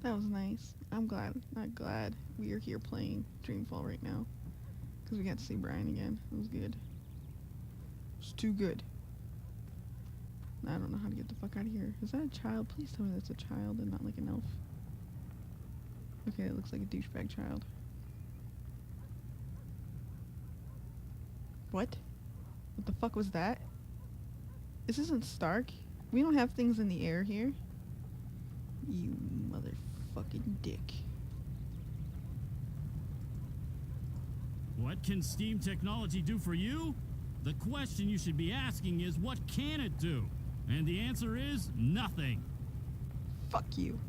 That was nice. I'm glad. Not glad we are here playing Dreamfall right now. Because we got to see Brian again. It was good. It's too good. I don't know how to get the fuck out of here. Is that a child? Please tell me that's a child and not like an elf. Okay, it looks like a douchebag child. What? What the fuck was that? This isn't Stark. We don't have things in the air here. You motherfucking dick. What can steam technology do for you? The question you should be asking is, what can it do? And the answer is nothing. Fuck you.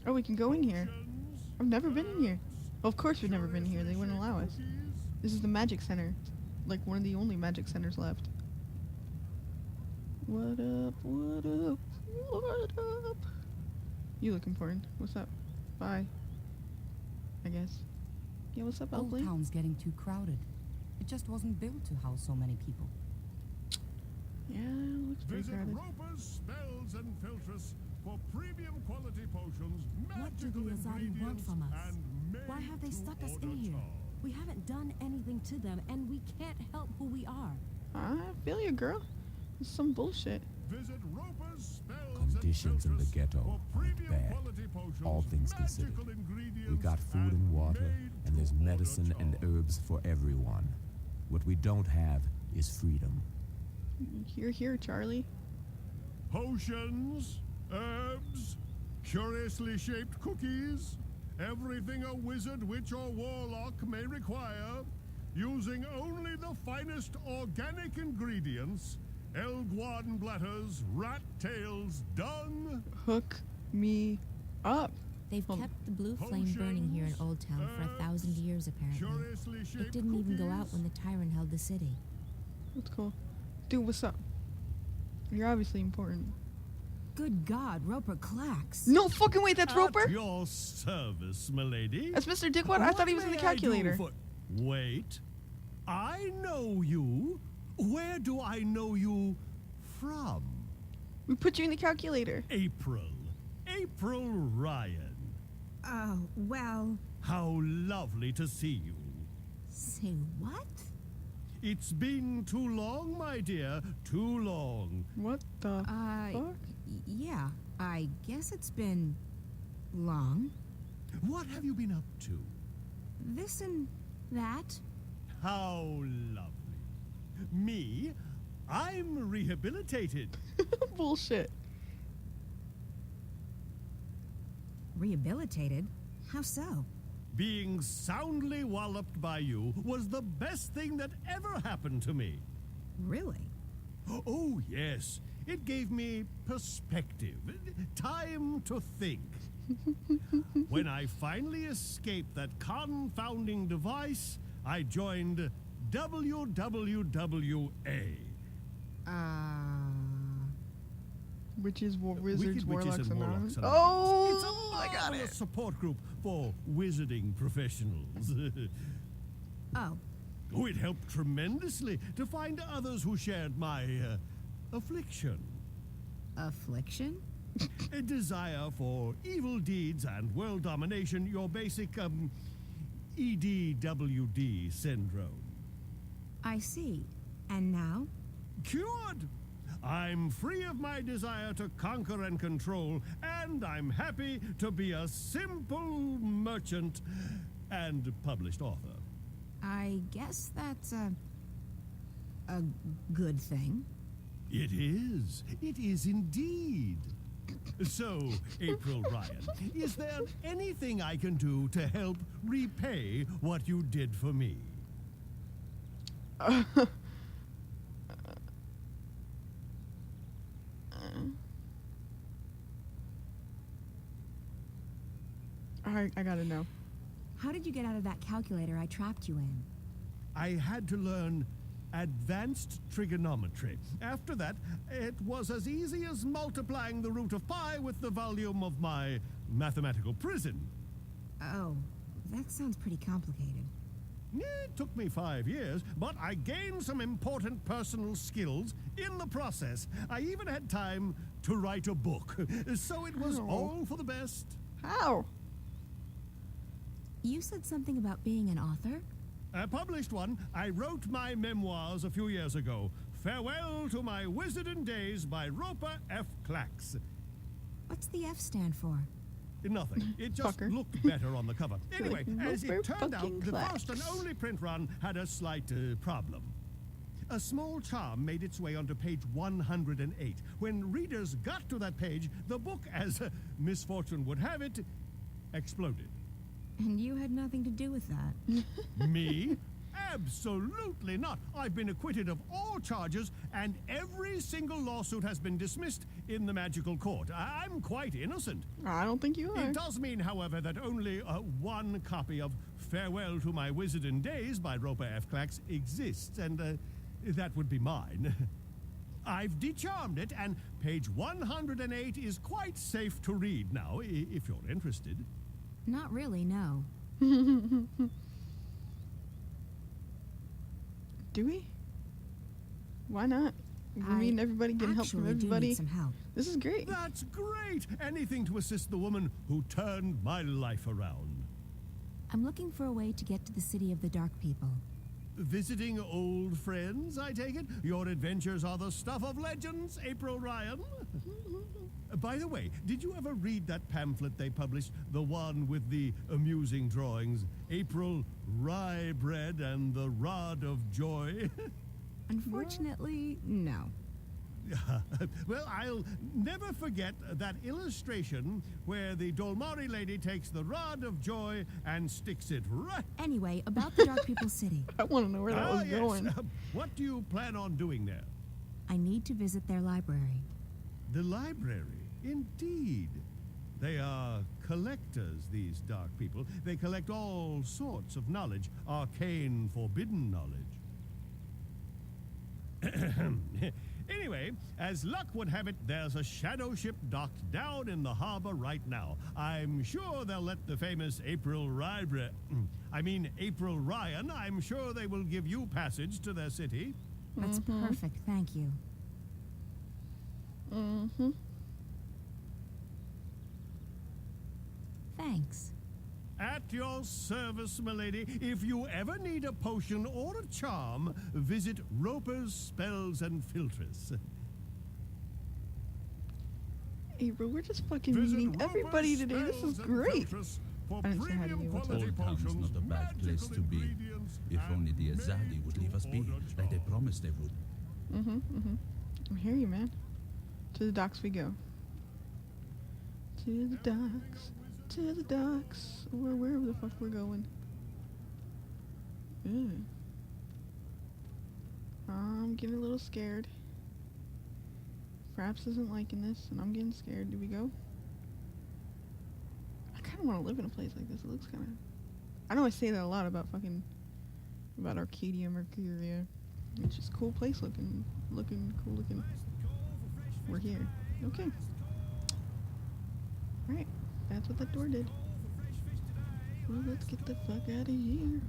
Oh, we can go in here. I've never been in here. Well, of course we've never been here. They wouldn't allow us. This is the magic center. Like one of the only magic centers left. What up? What up? What up? You look important. What's up? Bye. I guess. Yeah, what's up, Elfly? Oldtown's getting too crowded. It just wasn't built to house so many people. Yeah, it looks pretty Visit crowded. Roper's Spells and Filtress for premium quality potions, What do magical the Azadi want ingredients, from us? and made Why have they to stuck us order in here? charge. We haven't done anything to them, and we can't help who we are. I feel you, girl. It's some bullshit. Visit Roper's Spells Conditions in and the Filtress ghetto for aren't premium bad, quality potions, all things considered. magical ingredients, We got food and water, made and there's to order medicine and charge. herbs for everyone. What we don't have is freedom. Here, Charlie. Potions, herbs, curiously shaped cookies, everything a wizard, witch, or warlock may require, using only the finest organic ingredients, elguan bladders, rat tails, dung. Hook me up. They've Oh. kept the blue flame burning here in Oldtown for 1,000 years, apparently. Curiously shaped It didn't even go out cookies. when the tyrant held the city. That's cool. Dude, what's up? You're obviously important. Good God, Roper Clacks. No fucking wait, that's Roper? At your service, milady. That's Mr. Dickwad? I thought he was in the may I do calculator. Wait. I know you. Where do I know you from? We put you in the calculator. April. April Ryan. Oh, well, How lovely to see you. Say what? It's been too long, my dear. Too long. What the fuck? yeah, I guess it's been long. What have you been up to? This and that. How lovely. Me? I'm rehabilitated. Bullshit. Rehabilitated? How so? Being soundly walloped by you was the best thing that ever happened to me. Really? Oh, yes. It gave me perspective, time to think. When I finally escaped that confounding device, I joined WWWA. Witches, Wizards, Wicked Warlocks, Witches and Anonymous. Warlocks Anonymous. Oh, It's a I got marvelous it. support group for wizarding professionals. Oh, Oh, it helped tremendously to find others who shared my affliction. affliction? A desire for evil deeds and world domination, your basic, EDWD syndrome. I see. And now? Cured! I'm free of my desire to conquer and control, and I'm happy to be a simple merchant and published author. I guess that's a good thing. It is. It is indeed. So, April Ryan, is there anything I can do to help repay what you did for me? I gotta know. How did you get out of that calculator I trapped you in? I had to learn advanced trigonometry. After that, it was as easy as multiplying the root of pi with the volume of my mathematical prison. Oh, that sounds pretty complicated. It took me 5 years, but I gained some important personal skills in the process. I even had time to write a book, so it was Oh. all for the best. How? You said something about being an author? I published one. I wrote my memoirs a few years ago. Farewell to My Wizarding Days by Roper F. Clacks. What's the F stand for? Nothing. It just Fucker. looked better on the cover. You're Anyway, like, as Roper it turned out, fucking the first and Clacks. only print run had a slight problem. A small charm made its way onto page 108. When readers got to that page, the book, as misfortune would have it, exploded. And you had nothing to do with that. Me? Absolutely not. I've been acquitted of all charges, and every single lawsuit has been dismissed in the magical court. I'm quite innocent. I don't think you are. It does mean, however, that only one copy of Farewell to My Wizarding Days by Roper F. Clacks exists, and that would be mine. I've decharmed it, and page 108 is quite safe to read now, if you're interested. Not really, no. Do we? Why not? We I mean everybody getting help from actually do everybody. need some help. This is great. That's great! Anything to assist the woman who turned my life around. I'm looking for a way to get to the city of the Dark People. Visiting old friends, I take it? Your adventures are the stuff of legends, April Ryan. By the way, did you ever read that pamphlet they published? The one with the amusing drawings? April Rye Bread and the Rod of Joy? Unfortunately, no. Well, I'll never forget that illustration where the Dolmari lady takes the Rod of Joy and sticks it right... Anyway, about the Dark People City. I want to know where that was yes. going. What do you plan on doing there? I need to visit their library. The library? Indeed. They are collectors, these dark people. They collect all sorts of knowledge, arcane, forbidden knowledge. Anyway, as luck would have it, there's a shadow ship docked down in the harbor right now. I'm sure they'll let the famous April Ryan, I'm sure they will give you passage to their city. That's perfect, thank you. Mm-hmm. Thanks. At your service, milady. If you ever need a potion or a charm, visit Roper's Spells and Filtres. April, we're just fucking Visit meeting Roper's everybody today. This is Spells and great. Filtres for I didn't say hi to premium you, what's up? quality Oldtown is potions, not a bad place magical to be. ingredients, If and only the Azadi made would leave us to be, order like they charms. promised they would. I hear you, man. To the docks we go. To the docks. To the docks. Or wherever the fuck we're going. Ew. I'm getting a little scared. Fraps isn't liking this, and I'm getting scared. Do we go? I kind of want to live in a place like this. It looks kind of... I know I say that a lot about fucking... about Arcadia, Mercuria. It's just a cool place looking, cool looking. We're here. Okay. Alright. That's what that door did. Well, let's get the fuck out of here.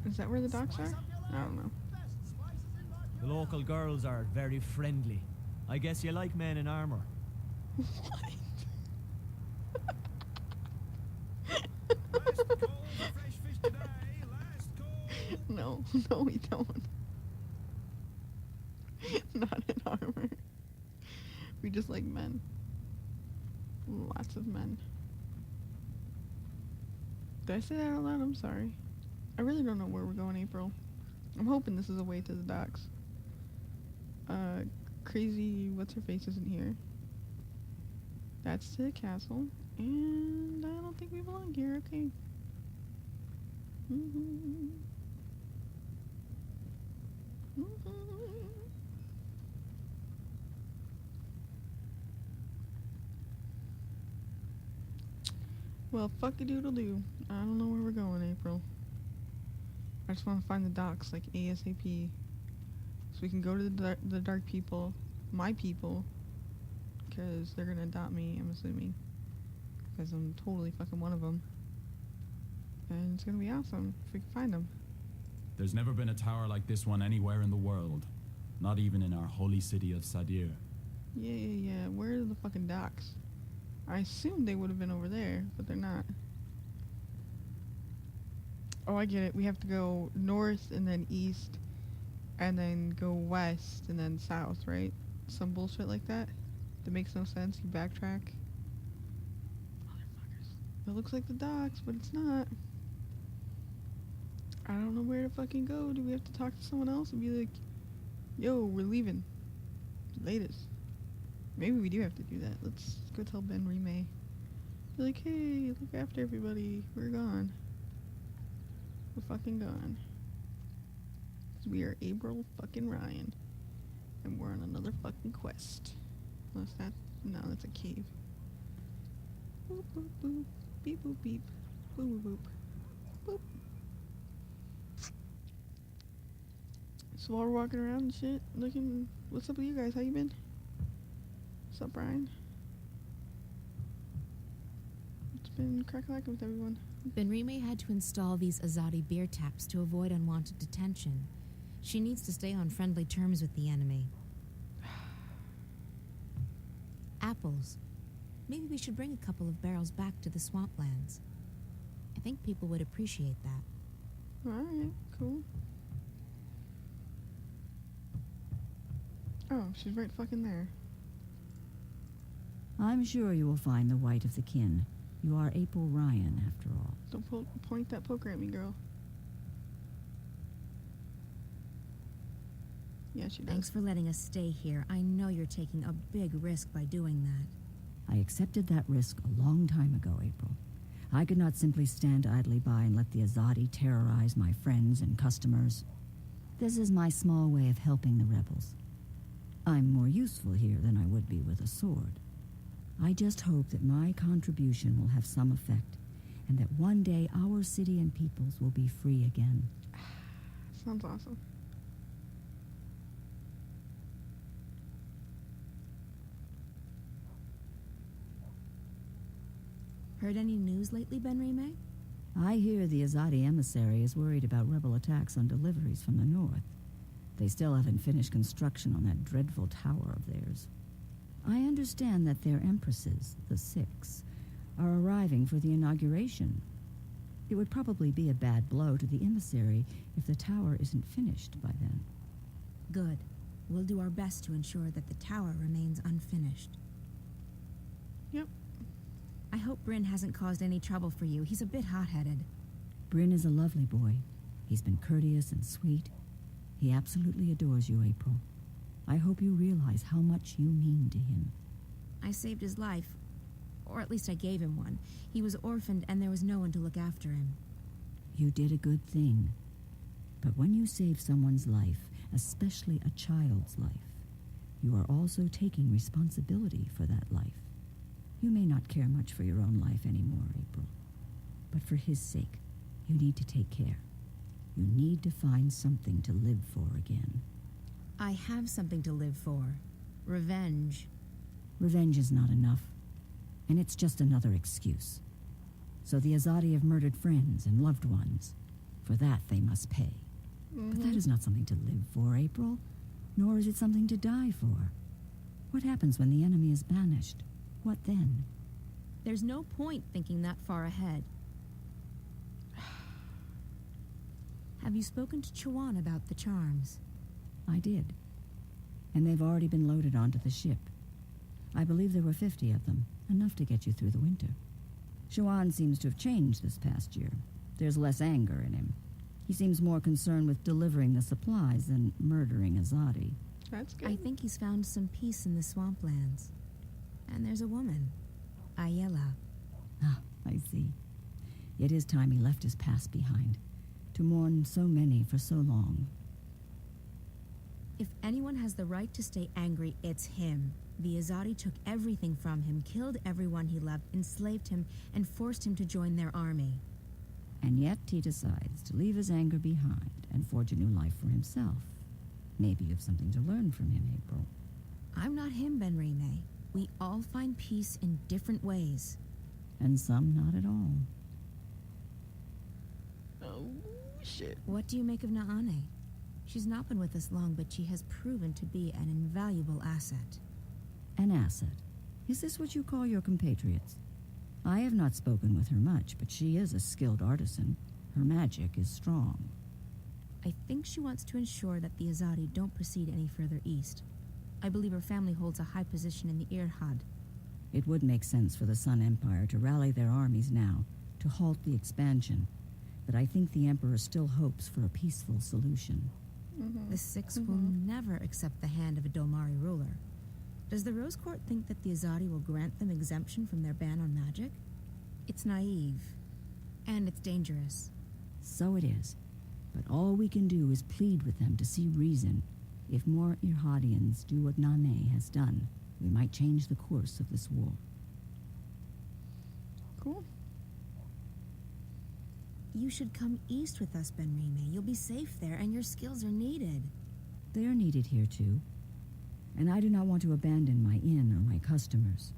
Is that where the docks are? I don't know. The local girls are very friendly. I guess you like men in armor. What? No, no we don't. Not in armor. We just like men. Lots of men. Did I say that out loud? I'm sorry. I really don't know where we're going, April. I'm hoping this is a way to the docks. Crazy what's-her-face isn't here. That's to the castle. And I don't think we belong here, okay. Well, fuck-a-doodle-doo. I don't know where we're going, April. I just want to find the docks, like, ASAP. So we can go to the dark people, my people, because they're gonna adopt me, I'm assuming. Because I'm totally fucking one of them. And it's gonna be awesome if we can find them. There's never been a tower like this one anywhere in the world. Not even in our holy city of Sadir. Yeah. Where are the fucking docks? I assumed they would have been over there, but they're not. Oh, I get it. We have to go north and then east and then go west and then south, right? Some bullshit like that. That makes no sense. You backtrack. Motherfuckers. It looks like the docks, but it's not. I don't know where to fucking go. Do we have to talk to someone else and be like, yo, we're leaving. Latest. Maybe we do have to do that. Let's go tell Ben Remay. Be like, hey, look after everybody. We're gone. We're fucking gone. 'Cause we are April fucking Ryan. And we're on another fucking quest. Unless that, no, that's a cave. Boop, boop, boop. Beep, boop, beep. Boop, boop, boop. Boop. So while we're walking around and shit, looking, what's up with you guys? How you been? What's up, Brian? It's been crack-a-lacking with everyone. Benrime had to install these Azadi beer taps to avoid unwanted detention. She needs to stay on friendly terms with the enemy. Apples. Maybe we should bring a couple of barrels back to the swamplands. I think people would appreciate that. Alright, cool. Oh, she's right fucking there. I'm sure you will find the white of the kin. You are April Ryan, after all. Don't point that poker at me, girl. Yeah, she does. Thanks for letting us stay here. I know you're taking a big risk by doing that. I accepted that risk a long time ago, April. I could not simply stand idly by and let the Azadi terrorize my friends and customers. This is my small way of helping the rebels. I'm more useful here than I would be with a sword. I just hope that my contribution will have some effect, and that one day our city and peoples will be free again. Sounds awesome. Heard any news lately, Benrime? I hear the Azadi emissary is worried about rebel attacks on deliveries from the north. They still haven't finished construction on that dreadful tower of theirs. I understand that their empresses, the Six, are arriving for the inauguration. It would probably be a bad blow to the emissary if the tower isn't finished by then. Good. We'll do our best to ensure that the tower remains unfinished. Yep. I hope Bryn hasn't caused any trouble for you. He's a bit hot-headed. Bryn is a lovely boy. He's been courteous and sweet. He absolutely adores you, April. I hope you realize how much you mean to him. I saved his life. Or at least I gave him one. He was orphaned and there was no one to look after him. You did a good thing. But when you save someone's life, especially a child's life, you are also taking responsibility for that life. You may not care much for your own life anymore, April. But for his sake, you need to take care. You need to find something to live for again. I have something to live for. Revenge. Revenge is not enough, and it's just another excuse. So the Azadi have murdered friends and loved ones. For that, they must pay. But that is not something to live for, April, nor is it something to die for. What happens when the enemy is banished? What then? There's no point thinking that far ahead. Have you spoken to Chawan about the charms? I did. And they've already been loaded onto the ship. I believe there were 50 of them, enough to get you through the winter. Shawan seems to have changed this past year. There's less anger in him. He seems more concerned with delivering the supplies than murdering Azadi. That's good. I think he's found some peace in the swamplands. And there's a woman, Ayela. Ah, I see. It is time he left his past behind, to mourn so many for so long. If anyone has the right to stay angry, it's him. The Azadi took everything from him, killed everyone he loved, enslaved him, and forced him to join their army. And yet he decides to leave his anger behind and forge a new life for himself. Maybe you have something to learn from him, April. I'm not him, Benrime. We all find peace in different ways. And some not at all. Shit. What do you make of Naane? She's not been with us long, but she has proven to be an invaluable asset. An asset. Is this what you call your compatriots? I have not spoken with her much, but she is a skilled artisan. Her magic is strong. I think she wants to ensure that the Azadi don't proceed any further east. I believe her family holds a high position in the Irhad. It would make sense for the Sun Empire to rally their armies now, to halt the expansion. But I think the Emperor still hopes for a peaceful solution. The Six will never accept the hand of a Domari ruler. Does the Rose Court think that the Azadi will grant them exemption from their ban on magic? It's naive. And it's dangerous. So it is. But all we can do is plead with them to see reason. If more Irhadians do what Nane has done, we might change the course of this war. Cool. You should come east with us, Benrime. You'll be safe there, and your skills are needed. They are needed here, too. And I do not want to abandon my inn or my customers.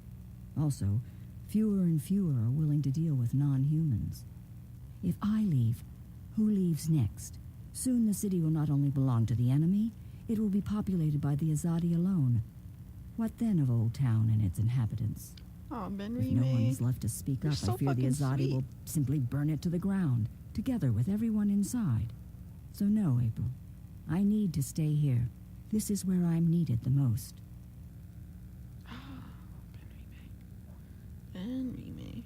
Also, fewer and fewer are willing to deal with non-humans. If I leave, who leaves next? Soon the city will not only belong to the enemy, it will be populated by the Azadi alone. What then of Oldtown and its inhabitants? Oh, If Benrime. no one is left to speak You're up, so I fear the fucking Azadi sweet. will simply burn it to the ground, together with everyone inside. So no, April. I need to stay here. This is where I'm needed the most. Benrime.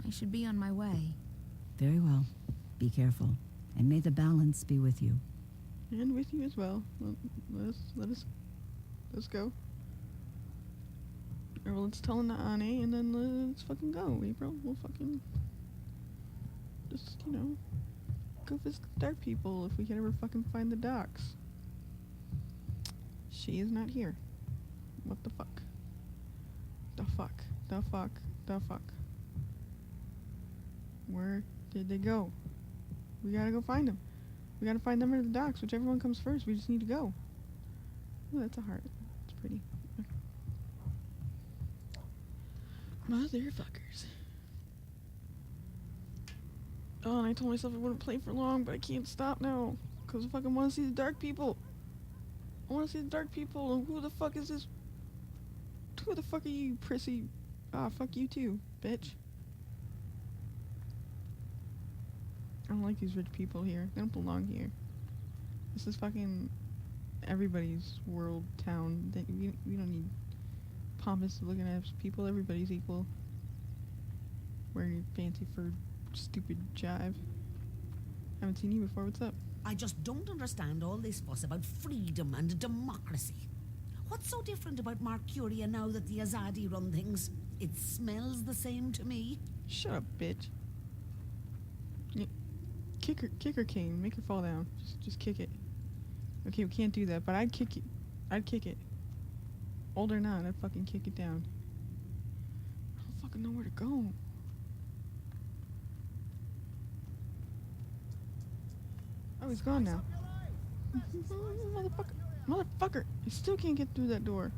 I should be on my way. Very well. Be careful, and may the balance be with you. And with you as well. Let's go. Or let's tell Naane and then let's fucking go, April. We'll fucking just, go visit the dark people if we can ever fucking find the docks. She is not here. What the fuck? The fuck? The fuck? The fuck? Where did they go? We gotta go find them. We gotta find them at the docks. Whichever one comes first, we just need to go. Oh, that's a heart. It's pretty. Motherfuckers. Oh, and I told myself I wouldn't play for long, but I can't stop now. Because I fucking want to see the dark people. I want to see the dark people. And who the fuck is this? Who the fuck are you, prissy? Ah, fuck you too, bitch. I don't like these rich people here. They don't belong here. This is fucking everybody's world town. We don't need pompous looking ass people. Everybody's equal. Wearing your fancy fur stupid jive. Haven't seen you before. What's up? I just don't understand all this fuss about freedom and democracy. What's so different about Mercuria now that the Azadi run things? It smells the same to me. Shut up, bitch. Yeah. Kick her cane. Make her fall down. Just kick it. Okay, we can't do that, but I'd kick it. I'd kick it. Old or not, I'd fucking kick it down. I don't fucking know where to go. Oh, he's gone now. Motherfucker! I still can't get through that door.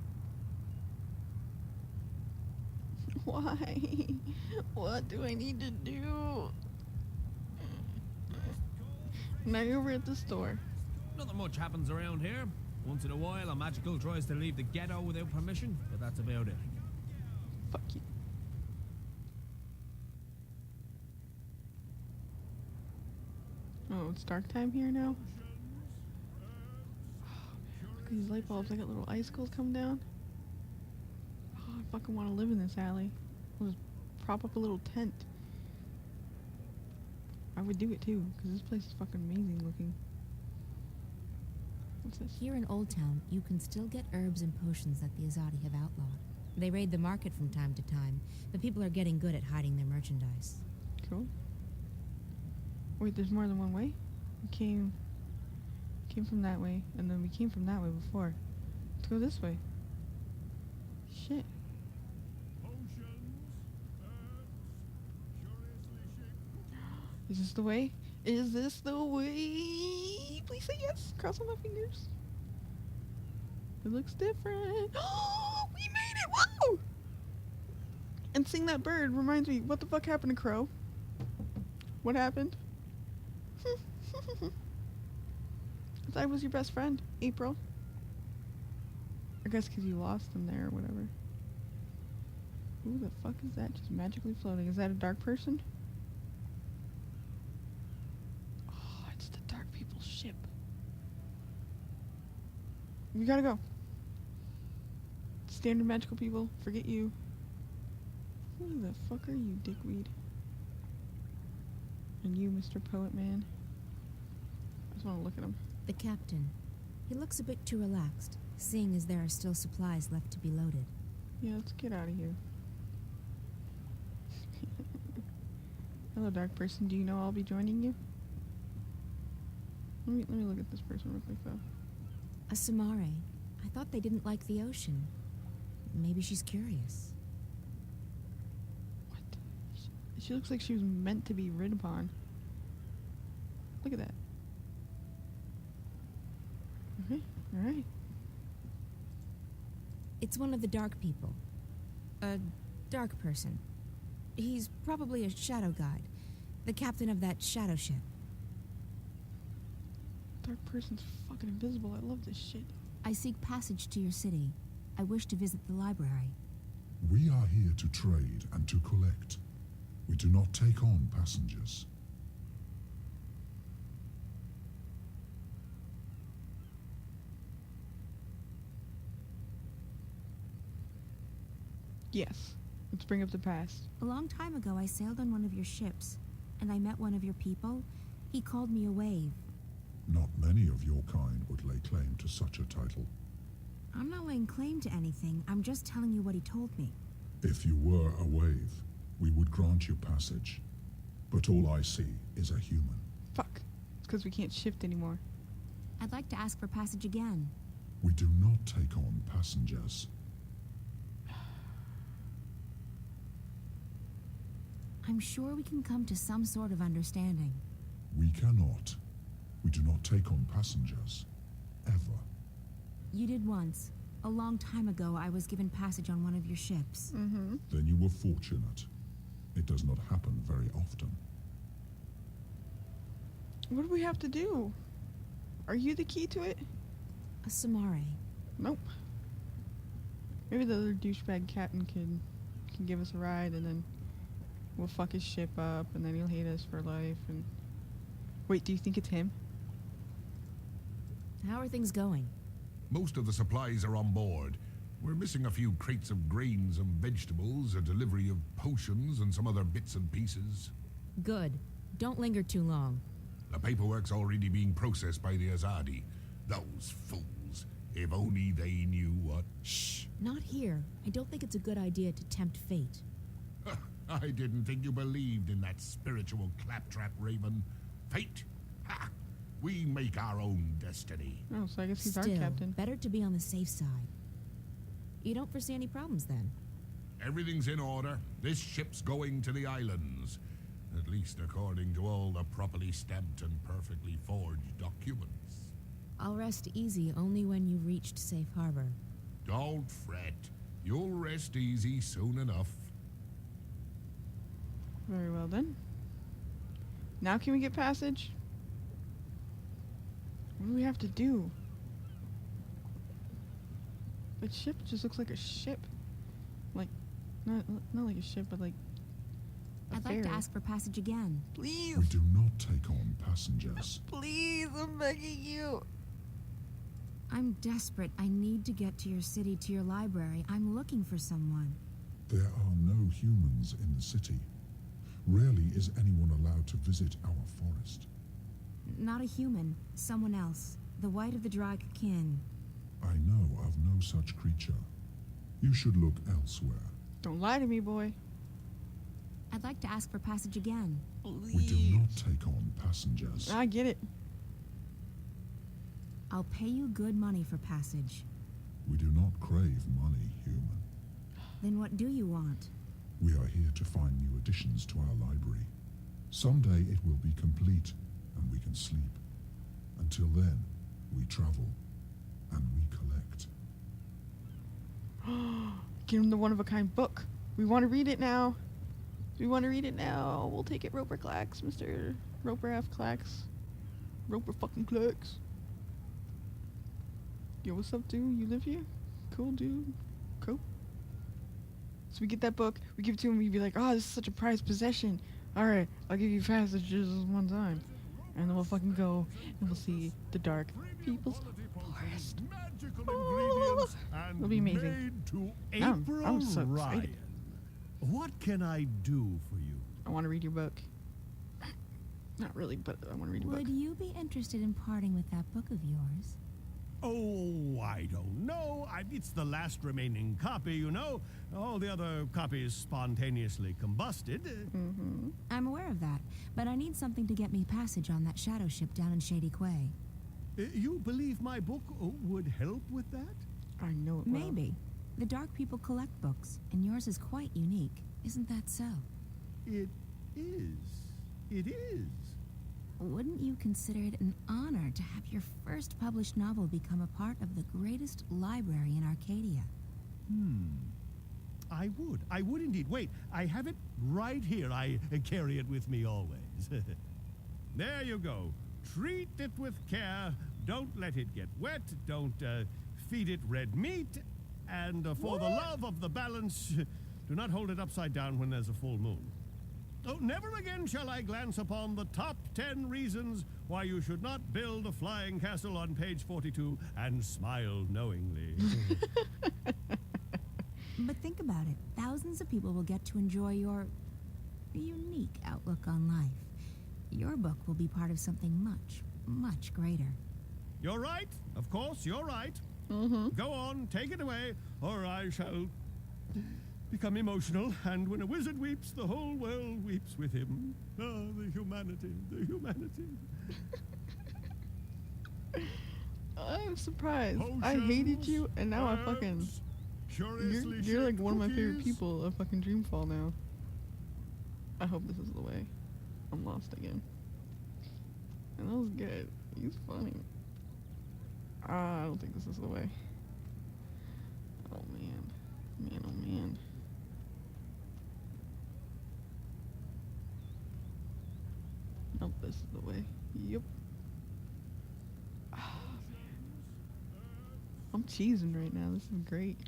Why? What do I need to do? Now you're over at the store. Nothing much happens around here. Once in a while, a magical tries to leave the ghetto without permission, but that's about it. Fuck you. Oh, it's dark time here now? Oh, man, look at these light bulbs. I got little icicles coming down. Oh, I fucking want to live in this alley. I'll just prop up a little tent. I would do it too, because this place is fucking amazing looking. What's this? Here in Oldtown, you can still get herbs and potions that the Azadi have outlawed. They raid the market from time to time, but people are getting good at hiding their merchandise. Cool. Wait, there's more than one way? We came from that way, and then we came from that way before. Let's go this way. Shit. Is this the way? Is this the way? Please say yes. Cross on my fingers. It looks different. Oh, we made it! Woo! And seeing that bird reminds me, what the fuck happened to Crow? What happened? I thought it was your best friend, April. I guess because you lost him there or whatever. Who the fuck is that just magically floating? Is that a dark person? Oh, it's the dark people's ship. We gotta go. Standard magical people, forget you. Who the fuck are you, dickweed? And you, Mr. Poet Man. I just want to look at him. The captain. He looks a bit too relaxed, seeing as there are still supplies left to be loaded. Yeah, let's get out of here. Hello, dark person. Do you know I'll be joining you? Let me look at this person real quick, though. A Samare. I thought they didn't like the ocean. Maybe she's curious. What? She looks like she was meant to be rid upon. Look at that. Okay, alright. It's one of the dark people. A dark person. He's probably a shadow guide. The captain of that shadow ship. Dark person's fucking invisible. I love this shit. I seek passage to your city. I wish to visit the library. We are here to trade and to collect. We do not take on passengers. Yes. Let's bring up the past. A long time ago, I sailed on one of your ships, and I met one of your people. He called me a wave. Not many of your kind would lay claim to such a title. I'm not laying claim to anything. I'm just telling you what he told me. If you were a wave, we would grant you passage. But all I see is a human. Fuck. It's because we can't shift anymore. I'd like to ask for passage again. We do not take on passengers. I'm sure we can come to some sort of understanding. We cannot. We do not take on passengers. Ever. You did once. A long time ago, I was given passage on one of your ships. Mm-hmm. Then you were fortunate. It does not happen very often. What do we have to do? Are you the key to it? A Samare. Nope. Maybe the other douchebag captain can give us a ride, and then we'll fuck his ship up, and then he'll hate us for life. And wait, do you think it's him? How are things going? Most of the supplies are on board. We're missing a few crates of grains and vegetables, a delivery of potions, and some other bits and pieces. Good. Don't linger too long. The paperwork's already being processed by the Azadi. Those fools. If only they knew what... Shh. Not here. I don't think it's a good idea to tempt fate. I didn't think you believed in that spiritual claptrap, Raven. Fate? Ha! We make our own destiny. Oh, so I guess he's our Still, captain. better to be on the safe side. You don't foresee any problems then? Everything's in order. This ship's going to the islands. At least according to all the properly stamped and perfectly forged documents. I'll rest easy only when you've reached safe harbor. Don't fret. You'll rest easy soon enough. Very well then. Now can we get passage? What do we have to do? The ship just looks like a ship. Like, not like a ship, but like a I'd ferry. like to ask for passage again. Please! We do not take on passengers. Please, I'm begging you! I'm desperate. I need to get to your city, to your library. I'm looking for someone. There are no humans in the city. Rarely is anyone allowed to visit our forest. Not a human. Someone else. The white of the Drag kin. I know of no such creature. You should look elsewhere. Don't lie to me, boy. I'd like to ask for passage again. Please. We do not take on passengers. I get it. I'll pay you good money for passage. We do not crave money, human. Then what do you want? We are here to find new additions to our library. Someday it will be complete, and we can sleep. Until then, we travel, and we collect. Give him the one-of-a-kind book. We want to read it now. We want to read it now. We'll take it, Roper Clax, Mr. Roper F. Clax. Roper fucking clerks. Yo, what's up, dude? You live here? Cool, dude. Cool. So we get that book, we give it to him, we'd be like, oh, this is such a prized possession. Alright, I'll give you passage just one time. And then we'll fucking go, and we'll see the Dark People's Forest. Oh, it'll be amazing. I'm so excited. What can I do for you? I want to read your book. Not really, but I want to read your book. Would you be interested in parting with that book of yours? Oh, I don't know. It's the last remaining copy, you know. All the other copies spontaneously combusted. I'm aware of that, but I need something to get me passage on that shadow ship down in Shady Quay. You believe my book would help with that? I know it will. Maybe. The Dark People collect books, and yours is quite unique. Isn't that so? It is. It is. Wouldn't you consider it an honor to have your first published novel become a part of the greatest library in Arcadia? I would. I would indeed. Wait, I have it right here. I carry it with me always. There you go. Treat it with care. Don't let it get wet. Don't feed it red meat. And for the love of the balance, do not hold it upside down when there's a full moon. Oh, never again shall I glance upon the top 10 reasons why you should not build a flying castle on page 42 and smile knowingly. But think about it. Thousands of people will get to enjoy your unique outlook on life. Your book will be part of something much, much greater. You're right. Of course, you're right. Go on, take it away, or I shall become emotional, and when a wizard weeps, the whole world weeps with him. Ah, the humanity, the humanity. I'm surprised. I hated you, and now I fucking... You're like one of my favorite people of fucking Dreamfall now. I hope this is the way. I'm lost again. And that was good. He's funny. I don't think this is the way. Oh man. Man, oh man. Nope, this is the way. Yep. Oh, man. I'm cheesing right now. This is great.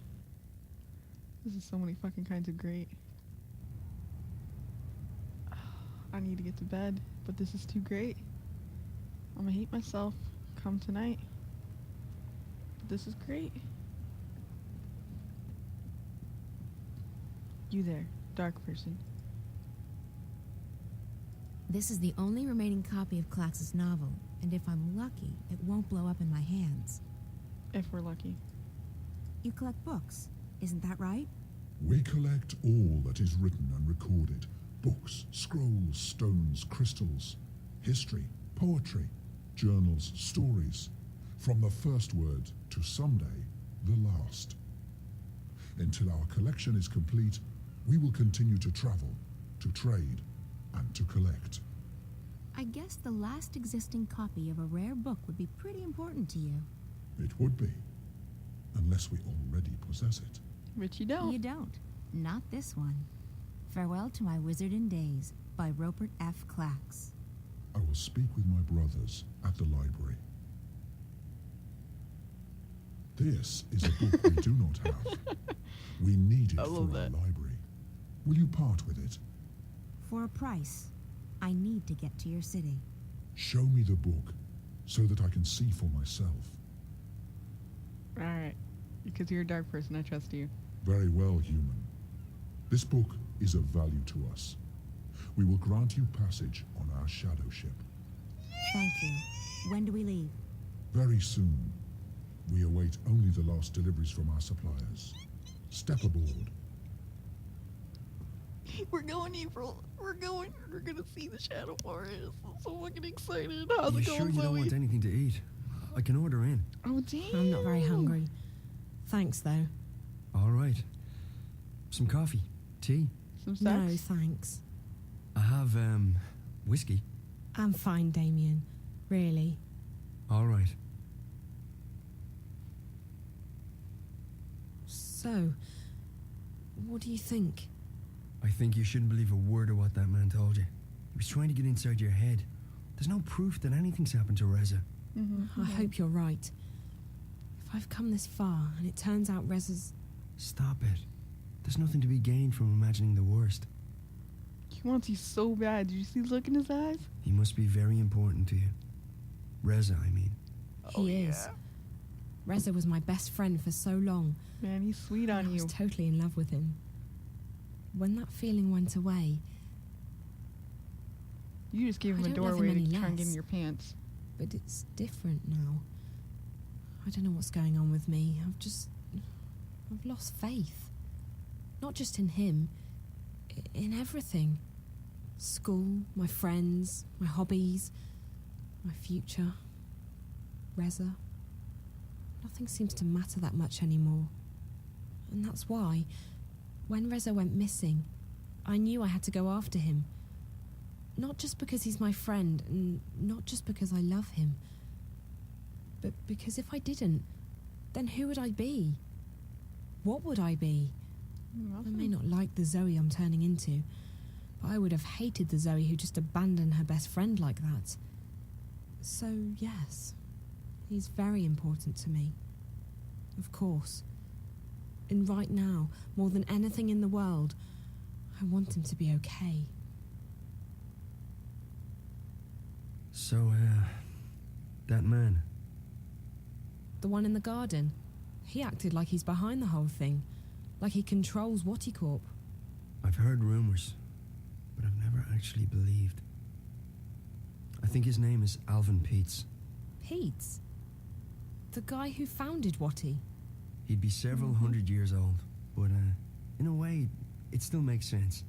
This is so many fucking kinds of great. I need to get to bed, but this is too great. I'm gonna hate myself come tonight. But this is great. You there, dark person. This is the only remaining copy of Clax's novel, and if I'm lucky, it won't blow up in my hands. If we're lucky. You collect books, isn't that right? We collect all that is written and recorded. Books, scrolls, stones, crystals, history, poetry, journals, stories, from the first word to someday the last. Until our collection is complete, we will continue to travel, to trade, and to collect. I guess the last existing copy of a rare book would be pretty important to you. It would be, unless we already possess it. But you don't. You don't. Not this one. Farewell to My Wizardin' Days by Rupert F. Clax. I will speak with my brothers at the library. This is a book we do not have. We need it for our library. Will you part with it? For a price, I need to get to your city. Show me the book so that I can see for myself. Alright. Because you're a dark person, I trust you. Very well, human. This book is of value to us. We will grant you passage on our shadow ship. Thank you. When do we leave? Very soon. We await only the last deliveries from our suppliers. Step aboard. We're going, April. We're gonna see the Shadow Forest. I'm so fucking excited. How's it going, sure you Zoe? don't want anything to eat? I can order in. Oh, damn. I'm not very hungry. Thanks, though. All right. Some coffee, tea. Some sex? No, thanks. I have, whiskey. I'm fine, Damien. Really. All right. So, what do you think? I think you shouldn't believe a word of what that man told you. He was trying to get inside your head. There's no proof that anything's happened to Reza. I hope you're right. If I've come this far and it turns out Reza's... Stop it. There's nothing to be gained from imagining the worst. He wants you so bad. Did you see the look in his eyes? He must be very important to you. Reza, I mean. He is. Reza was my best friend for so long. Man, he's sweet on you. I was totally in love with him. When that feeling went away... You just gave him I a don't love him doorway to any try and get in less. your pants. But it's different now. I don't know what's going on with me. I've lost faith. Not just in him, in everything. School, my friends, my hobbies, my future. Reza. Nothing seems to matter that much anymore. And that's why, when Reza went missing, I knew I had to go after him. Not just because he's my friend, and not just because I love him, but because if I didn't, then who would I be? What would I be? I may not like the Zoe I'm turning into, but I would have hated the Zoe who just abandoned her best friend like that. So, yes, he's very important to me. Of course. And right now, more than anything in the world, I want him to be okay. So, that man. The one in the garden. He acted like he's behind the whole thing. Like he controls Waticorp. I've heard rumors, but I've never actually believed. I think his name is Alvin Peets. Peets? The guy who founded Wati? He'd be several hundred years old, but in a way, it still makes sense.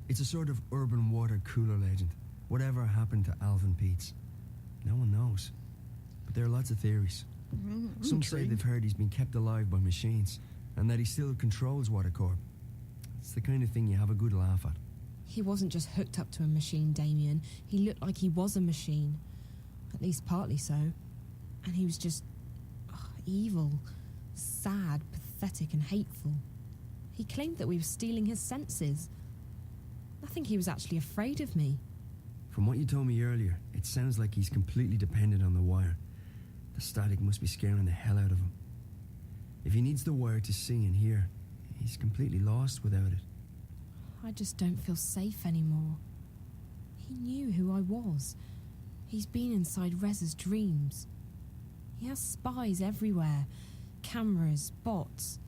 It's a sort of urban water cooler legend. Whatever happened to Alvin Peets? No one knows. But there are lots of theories. Some say they've heard he's been kept alive by machines, and that he still controls Waticorp. It's the kind of thing you have a good laugh at. He wasn't just hooked up to a machine, Damien. He looked like he was a machine. At least partly so. And he was just... evil. Sad, pathetic and hateful. He claimed that we were stealing his senses. I think he was actually afraid of me. From what you told me earlier, it sounds like he's completely dependent on the wire. The static must be scaring the hell out of him. If he needs the wire to see and hear, he's completely lost without it. I just don't feel safe anymore. He knew who I was. He's been inside Reza's dreams. He has spies everywhere. Cameras, bots.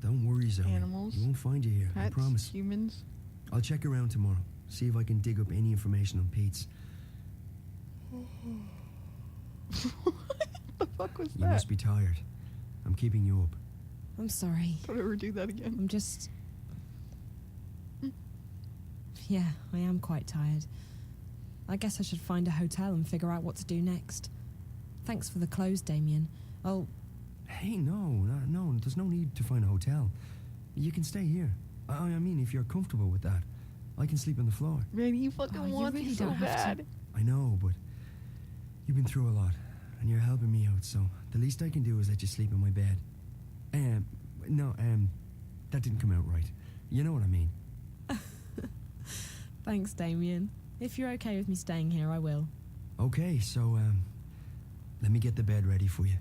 Don't worry, Zoe. Animals. He won't find you here, Pets, I promise. humans. I'll check around tomorrow, see if I can dig up any information on Pete's. What the fuck was You that? must be tired. I'm keeping you up. I'm sorry. Don't ever do that again. I'm just... Yeah, I am quite tired. I guess I should find a hotel and figure out what to do next. Thanks for the clothes, Damien. Hey, no, there's no need to find a hotel. You can stay here. I mean, if you're comfortable with that. I can sleep on the floor. Man, you fucking want really me so don't have to. bad. I know, but you've been through a lot, and you're helping me out, so the least I can do is let you sleep in my bed. That didn't come out right. You know what I mean. Thanks, Damien. If you're okay with me staying here, I will. Okay, so, let me get the bed ready for you.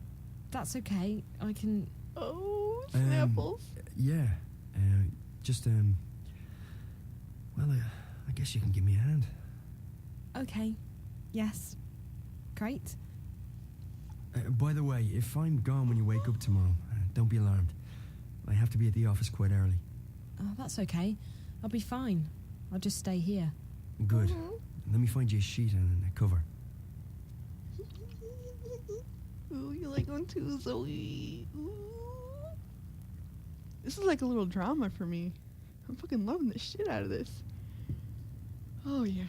That's okay. I can... Oh, Snapples. Yeah, well, I guess you can give me a hand. Okay. Yes. Great. By the way, if I'm gone when you wake up tomorrow, don't be alarmed. I have to be at the office quite early. That's okay. I'll be fine. I'll just stay here. Good. Let me find you a sheet and a cover. Ooh, you like one too, Zoe. Ooh. This is like a little drama for me. I'm fucking loving the shit out of this. Oh, yeah.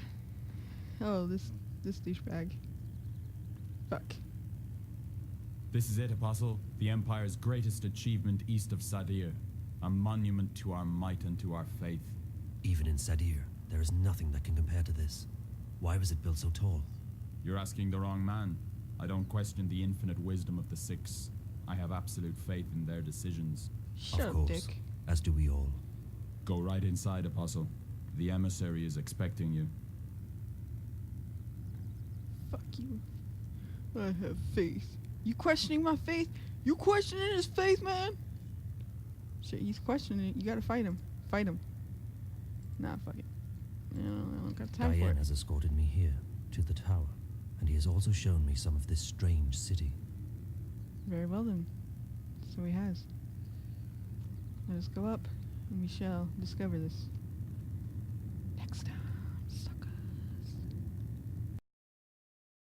Oh, this douchebag. Fuck. This is it, Apostle. The Empire's greatest achievement east of Sadir. A monument to our might and to our faith. Even in Sadir, there is nothing that can compare to this. Why was it built so tall? You're asking the wrong man. I don't question the infinite wisdom of the Six. I have absolute faith in their decisions. Shut of up, course, Dick. as do we all. Go right inside, Apostle. The emissary is expecting you. Fuck you. I have faith. You questioning my faith? You questioning his faith, man? Shit, he's questioning it. You gotta fight him. Fight him. Nah, fuck it. I don't got time for Diane it. has escorted me here, to the tower, and he has also shown me some of this strange city. Very well then. So he has. Let us go up, and we shall discover this.